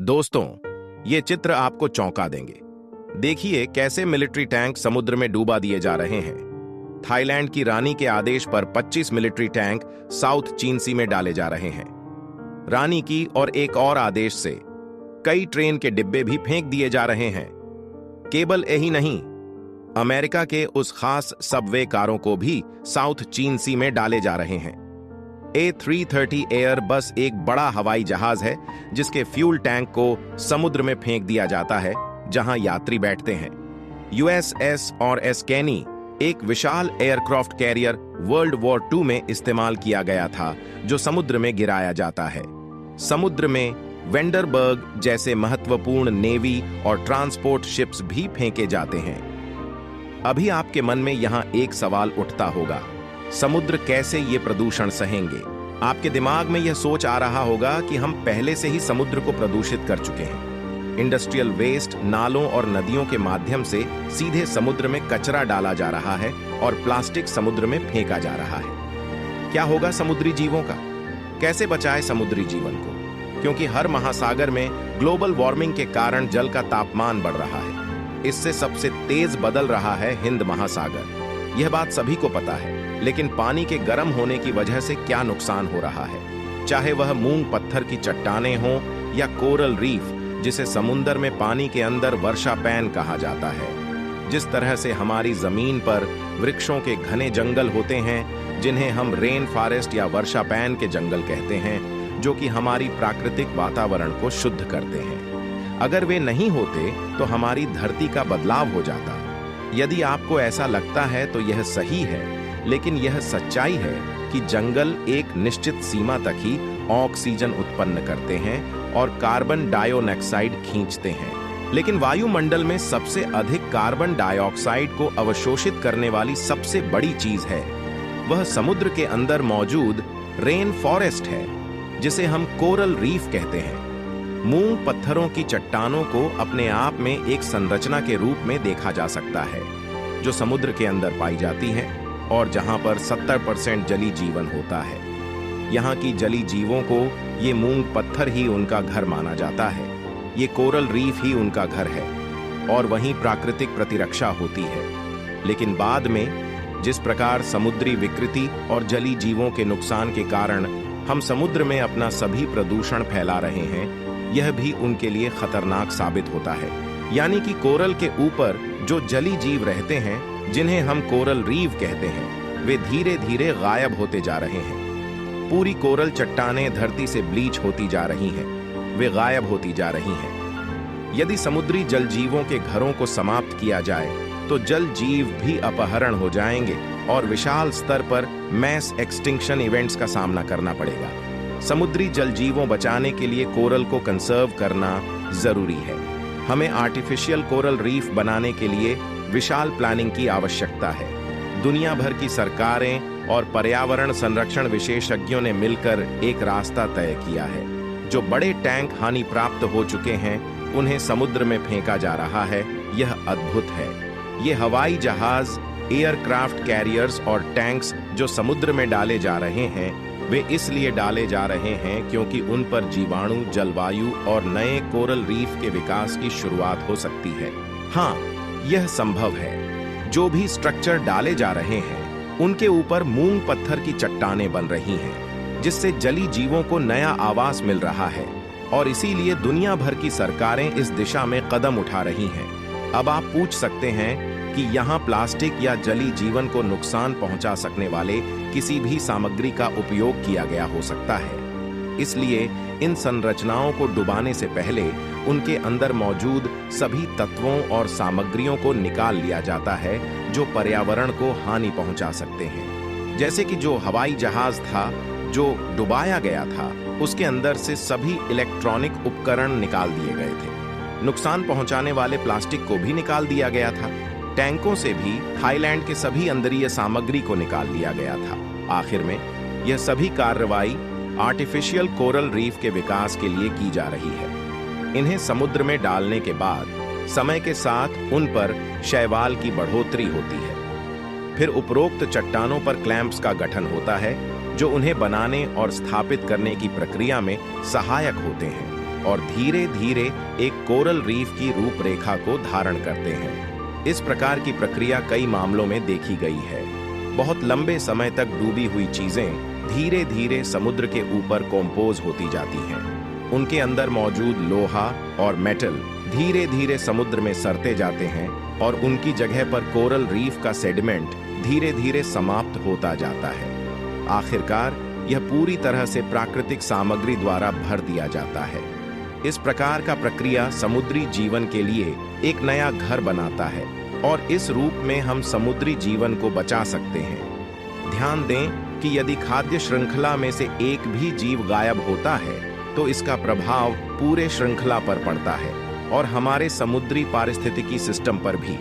दोस्तों, ये चित्र आपको चौंका देंगे। देखिए कैसे मिलिट्री टैंक समुद्र में डूबा दिए जा रहे हैं। थाईलैंड की रानी के आदेश पर 25 मिलिट्री टैंक साउथ चीन सी में डाले जा रहे हैं। रानी की और एक और आदेश से कई ट्रेन के डिब्बे भी फेंक दिए जा रहे हैं। केवल यही नहीं, अमेरिका के उस खास सबवे कारों को भी साउथ चीन सी में डाले जा रहे हैं। A330 एयर बस एक बड़ा हवाई जहाज है जिसके फ्यूल टैंक को समुद्र में फेंक दिया जाता है जहां यात्री बैठते हैं। USS और एस्केनी एक विशाल aircraft carrier world war II में इस्तेमाल किया गया था जो समुद्र में गिराया जाता है। समुद्र में वेंडरबर्ग जैसे महत्वपूर्ण नेवी और ट्रांसपोर्ट शिप्स भी फेंके जाते हैं। अभी आपके मन में यहां एक सवाल उठता होगा, समुद्र कैसे ये प्रदूषण सहेंगे? आपके दिमाग में यह सोच आ रहा होगा कि हम पहले से ही समुद्र को प्रदूषित कर चुके हैं। इंडस्ट्रियल वेस्ट नालों और नदियों के माध्यम से सीधे समुद्र में कचरा डाला जा रहा है और प्लास्टिक समुद्र में फेंका जा रहा है। क्या होगा समुद्री जीवों का? कैसे बचाएं समुद्री जीवन को? क्योंकि हर महासागर में ग्लोबल वार्मिंग के कारण जल का तापमान बढ़ रहा है। इससे सबसे तेज बदल रहा है हिंद महासागर। यह बात सभी को पता है, लेकिन पानी के गर्म होने की वजह से क्या नुकसान हो रहा है, चाहे वह मूंग पत्थर की चट्टानें हों या कोरल रीफ जिसे समुद्र में पानी के अंदर वर्षा पैन कहा जाता है। जिस तरह से हमारी जमीन पर वृक्षों के घने जंगल होते हैं जिन्हें हम रेन फॉरेस्ट या वर्षा पैन के जंगल कहते हैं, जो कि हमारी प्राकृतिक वातावरण को शुद्ध करते हैं। अगर वे नहीं होते तो हमारी धरती का बदलाव हो जाता। यदि आपको ऐसा लगता है तो यह सही है, लेकिन यह सच्चाई है कि जंगल एक निश्चित सीमा तक ही ऑक्सीजन उत्पन्न करते हैं और कार्बन डाइऑक्साइड खींचते हैं। लेकिन वायुमंडल में सबसे अधिक कार्बन डाइऑक्साइड को अवशोषित करने वाली सबसे बड़ी चीज है वह समुद्र के अंदर मौजूद रेन फॉरेस्ट है, जिसे हम कोरल रीफ कहते हैं। मूंग पत्थरों की चट्टानों को अपने आप में एक संरचना के रूप में देखा जा सकता है जो समुद्र के अंदर पाई जाती है और जहां पर 70% जली जीवन होता है। यहाँ की जली जीवों को ये मूंग पत्थर ही उनका घर माना जाता है। ये कोरल रीफ ही उनका घर है और वहीं प्राकृतिक प्रतिरक्षा होती है। लेकिन बाद में जिस प्रकार समुद्री विकृति और जली जीवों के नुकसान के कारण हम समुद्र में अपना सभी प्रदूषण फैला रहे हैं, यह भी उनके लिए खतरनाक साबित होता है। यानी कि कोरल के ऊपर जो जली जीव रहते हैं, जिन्हें हम कोरल रीफ कहते हैं, वे धीरे धीरे गायब होते जा रहे हैं। पूरी कोरल चट्टानें धरती से ब्लीच होती जा रही हैं, वे गायब होती जा रही हैं। यदि समुद्री जल जीवों के घरों को समाप्त किया जाए तो जल जीव भी अपहरण हो जाएंगे और विशाल स्तर पर मैस एक्सटिंक्शन इवेंट्स का सामना करना पड़ेगा। समुद्री जल जीवों बचाने के लिए कोरल को कंसर्व करना जरूरी है। हमें आर्टिफिशियल कोरल रीफ बनाने के लिए विशाल प्लानिंग की आवश्यकता है। दुनिया भर की सरकारें और पर्यावरण संरक्षण विशेषज्ञों ने मिलकर एक रास्ता तय किया है। जो बड़े टैंक हानि प्राप्त हो चुके हैं उन्हें समुद्र में फेंका जा रहा है। यह अद्भुत है। ये हवाई जहाज, एयरक्राफ्ट कैरियर्स और टैंक्स जो समुद्र में डाले जा रहे हैं, वे इसलिए डाले जा रहे हैं क्योंकि उन पर जीवाणु, जलवायु और नए कोरल रीफ के विकास की शुरुआत हो सकती है। हाँ, यह संभव है। जो भी स्ट्रक्चर डाले जा रहे हैं उनके ऊपर मूंग पत्थर की चट्टानें बन रही हैं, जिससे जली जीवों को नया आवास मिल रहा है और इसीलिए दुनिया भर की सरकारें इस दिशा में कदम उठा रही हैं। अब आप पूछ सकते हैं कि यहाँ प्लास्टिक या जली जीवन को नुकसान पहुंचा सकने वाले किसी भी सामग्री का उपयोग किया गया हो सकता है। इसलिए इन संरचनाओं को डुबाने से पहले उनके अंदर मौजूद सभी तत्वों और सामग्रियों को निकाल लिया जाता है जो पर्यावरण को हानि पहुंचा सकते हैं। जैसे कि जो हवाई जहाज था जो डुबाया गया था, उसके अंदर से सभी इलेक्ट्रॉनिक उपकरण निकाल दिए गए थे। नुकसान पहुंचाने वाले प्लास्टिक को भी निकाल दिया गया था। टैंकों से भी थाईलैंड के सभी अंदरीय सामग्री को निकाल लिया गया था। आखिर में यह सभी कार्रवाई आर्टिफिशियल कोरल रीफ के विकास के लिए की जा रही है। इन्हें समुद्र में डालने के बाद समय के साथ उन पर शैवाल की बढ़ोतरी होती है। फिर उपरोक्त चट्टानों पर क्लैंप्स का गठन होता है जो उन्हें बनाने और स्थापित करने की प्रक्रिया में सहायक होते हैं। और धीरे धीरे एक कोरल रीफ की रूपरेखा को धारण करते हैं। इस प्रकार की प्रक्रिया कई मामलों में देखी गई है। बहुत लंबे समय तक डूबी हुई चीजें धीरे धीरे समुद्र के ऊपर कंपोज होती जाती हैं। उनके अंदर मौजूद लोहा और मेटल धीरे धीरे समुद्र में सरते जाते हैं और उनकी जगह पर कोरल रीफ का सेडिमेंट धीरे धीरे समाप्त होता जाता है। आखिरकार यह पूरी तरह से प्राकृतिक सामग्री द्वारा भर दिया जाता है। इस प्रकार का प्रक्रिया समुद्री जीवन के लिए एक नया घर बनाता है और इस रूप में हम समुद्री जीवन को बचा सकते हैं। ध्यान दें कि यदि खाद्य श्रृंखला में से एक भी जीव गायब होता है तो इसका प्रभाव पूरे श्रृंखला पर पड़ता है और हमारे समुद्री पारिस्थितिकी सिस्टम पर भी।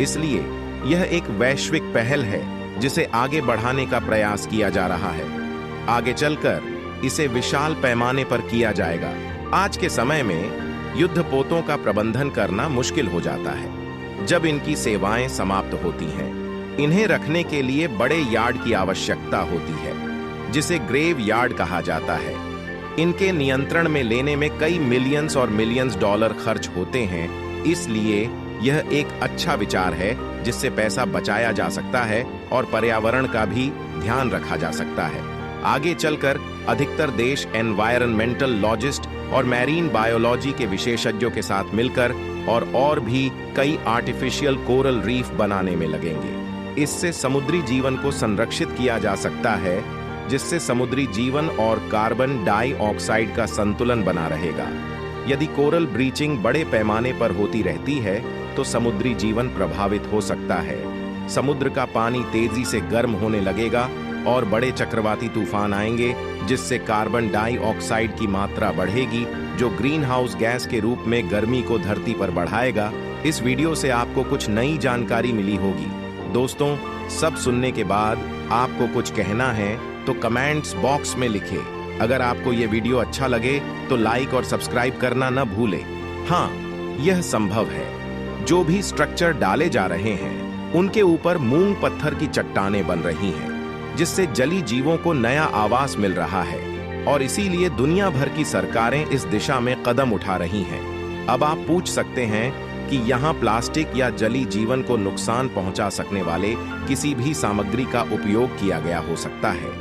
इसलिए यह एक वैश्विक पहल है जिसे आगे बढ़ाने का प्रयास किया जा रहा है। आगे चलकर इसे विशाल पैमाने पर किया जाएगा। आज के समय में युद्धपोतों का प्रबंधन करना मुश्किल हो जाता है जब इनकी सेवाएं समाप्त होती हैं। इन्हें रखने के लिए बड़े यार्ड की आवश्यकता होती है जिसे ग्रेव यार्ड कहा जाता है। इनके नियंत्रण में लेने में कई मिलियंस और मिलियंस डॉलर खर्च होते हैं। इसलिए यह एक अच्छा विचार है जिससे पैसा बचाया जा सकता है और पर्यावरण का भी ध्यान रखा जा सकता है। आगे चलकर अधिकतर देश एनवायरनमेंटल लॉजिस्ट और मैरीन बायोलॉजी के विशेषज्ञों के साथ मिलकर और भी कई आर्टिफिशियल कोरल रीफ बनाने में लगेंगे। इससे समुद्री जीवन को संरक्षित किया जा सकता है, जिससे समुद्री जीवन और कार्बन डाइऑक्साइड का संतुलन बना रहेगा। यदि कोरल ब्रीचिंग बड़े पैमाने पर होती रहती है तो समुद्री जीवन प्रभावित हो सकता है। समुद्र का पानी तेजी से गर्म होने लगेगा और बड़े चक्रवाती तूफान आएंगे, जिससे कार्बन डाइऑक्साइड की मात्रा बढ़ेगी, जो ग्रीन हाउस गैस के रूप में गर्मी को धरती पर बढ़ाएगा। इस वीडियो से आपको कुछ नई जानकारी मिली होगी। दोस्तों, सब सुनने के बाद आपको कुछ कहना है तो कमेंट्स बॉक्स में लिखें। अगर आपको ये वीडियो अच्छा लगे तो लाइक और सब्सक्राइब करना न भूलें। हाँ, यह संभव है। जो भी स्ट्रक्चर डाले जा रहे हैं उनके ऊपर मूंग पत्थर की चट्टानें बन रही हैं, जिससे जली जीवों को नया आवास मिल रहा है और इसीलिए दुनिया भर की सरकारें इस दिशा में कदम उठा रही हैं। अब आप पूछ सकते हैं कि यहाँ प्लास्टिक या जली जीवन को नुकसान पहुंचा सकने वाले किसी भी सामग्री का उपयोग किया गया हो सकता है।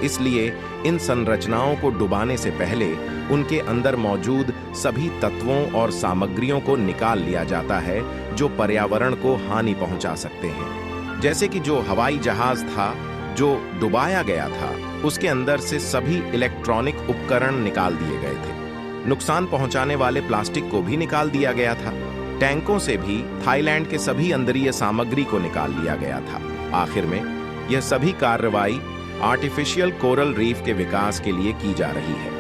इसलिए इन संरचनाओं को डुबाने से पहले उनके अंदर मौजूद सभी तत्वों और सामग्रियों को निकाल लिया जाता है जो पर्यावरण को हानि पहुंचा सकते हैं। जैसे कि जो हवाई जहाज था जो डुबाया गया था, उसके अंदर से सभी इलेक्ट्रॉनिक उपकरण निकाल दिए गए थे। नुकसान पहुंचाने वाले प्लास्टिक को भी निकाल दिया गया था। टैंकों से भी थाईलैंड के सभी अंदरीय सामग्री को निकाल लिया गया था। आखिर में यह सभी कार्रवाई आर्टिफिशियल कोरल रीफ के विकास के लिए की जा रही है।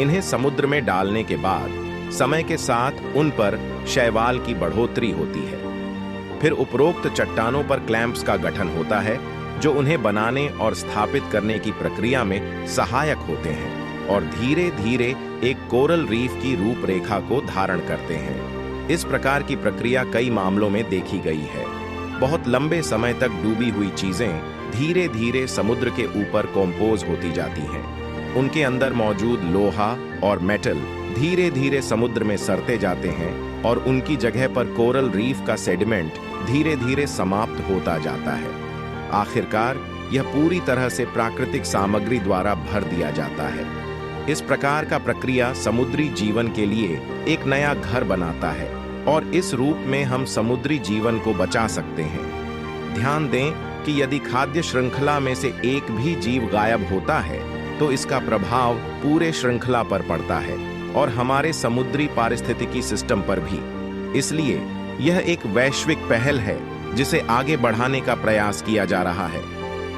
इन्हें समुद्र में डालने के बाद समय के साथ उन पर शैवाल की बढ़ोतरी होती है। फिर उपरोक्त चट्टानों पर क्लैंप्स का गठन होता है जो उन्हें बनाने और स्थापित करने की प्रक्रिया में सहायक होते हैं और धीरे धीरे एक कोरल रीफ की रूपरेखा को धारण करते हैं। इस प्रकार की प्रक्रिया कई मामलों में देखी गई है। बहुत लंबे समय तक डूबी हुई चीजें धीरे धीरे समुद्र के ऊपर कंपोज होती जाती हैं। उनके अंदर मौजूद लोहा और मेटल धीरे धीरे समुद्र में सरते जाते हैं और उनकी जगह पर कोरल रीफ का सेडिमेंट धीरे धीरे समाप्त होता जाता है। आखिरकार यह पूरी तरह से प्राकृतिक सामग्री द्वारा भर दिया जाता है। इस प्रकार का प्रक्रिया समुद्री जीवन के लिए एक नया घर बनाता है और इस रूप में हम समुद्री जीवन को बचा सकते हैं। ध्यान दें कि यदि खाद्य श्रृंखला में से एक भी जीव गायब होता है तो इसका प्रभाव पूरे श्रृंखला पर पड़ता है और हमारे समुद्री पारिस्थितिकी सिस्टम पर भी। इसलिए यह एक वैश्विक पहल है जिसे आगे बढ़ाने का प्रयास किया जा रहा है।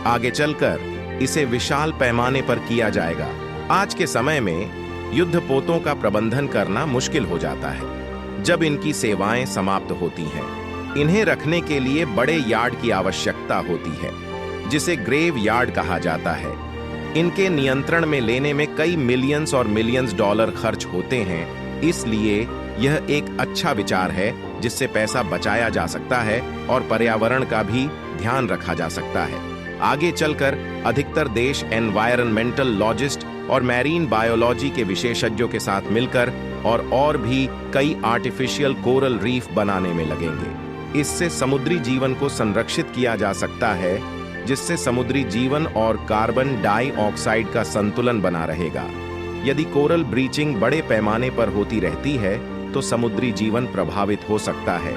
आगे चलकर इसे विशाल पैमाने पर किया जाएगा। आज के समय में युद्धपोतों का प्रबंधन करना मुश्किल हो जाता है जब इनकी सेवाएं समाप्त होती हैं। इन्हें रखने के लिए बड़े यार्ड की आवश्यकता होती है जिसे ग्रेव यार्ड कहा जाता है। इनके नियंत्रण में लेने में कई मिलियंस और मिलियंस डॉलर खर्च होते हैं। इसलिए यह एक अच्छा विचार है जिससे पैसा बचाया जा सकता है और पर्यावरण का भी ध्यान रखा जा सकता है। आगे चलकर अधिकतर देश एनवायरनमेंटल लॉजिस्ट और मैरीन बायोलॉजी के विशेषज्ञों के साथ मिलकर और भी कई आर्टिफिशियल कोरल रीफ बनाने में लगेंगे। इससे समुद्री जीवन को संरक्षित किया जा सकता है, जिससे समुद्री जीवन और कार्बन डाइऑक्साइड का संतुलन बना रहेगा। यदि कोरल ब्रीचिंग बड़े पैमाने पर होती रहती है तो समुद्री जीवन प्रभावित हो सकता है।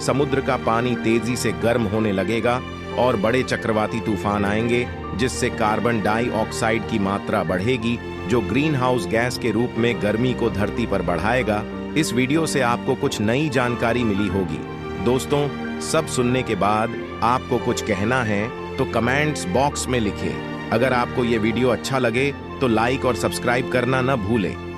समुद्र का पानी तेजी से गर्म होने लगेगा और बड़े चक्रवाती तूफान आएंगे, जिससे कार्बन डाइऑक्साइड की मात्रा बढ़ेगी, जो ग्रीन हाउस गैस के रूप में गर्मी को धरती पर बढ़ाएगा। इस वीडियो से आपको कुछ नई जानकारी मिली होगी। दोस्तों, सब सुनने के बाद आपको कुछ कहना है तो कमेंट्स बॉक्स में लिखें। अगर आपको ये वीडियो अच्छा लगे तो लाइक और सब्सक्राइब करना न भूलें।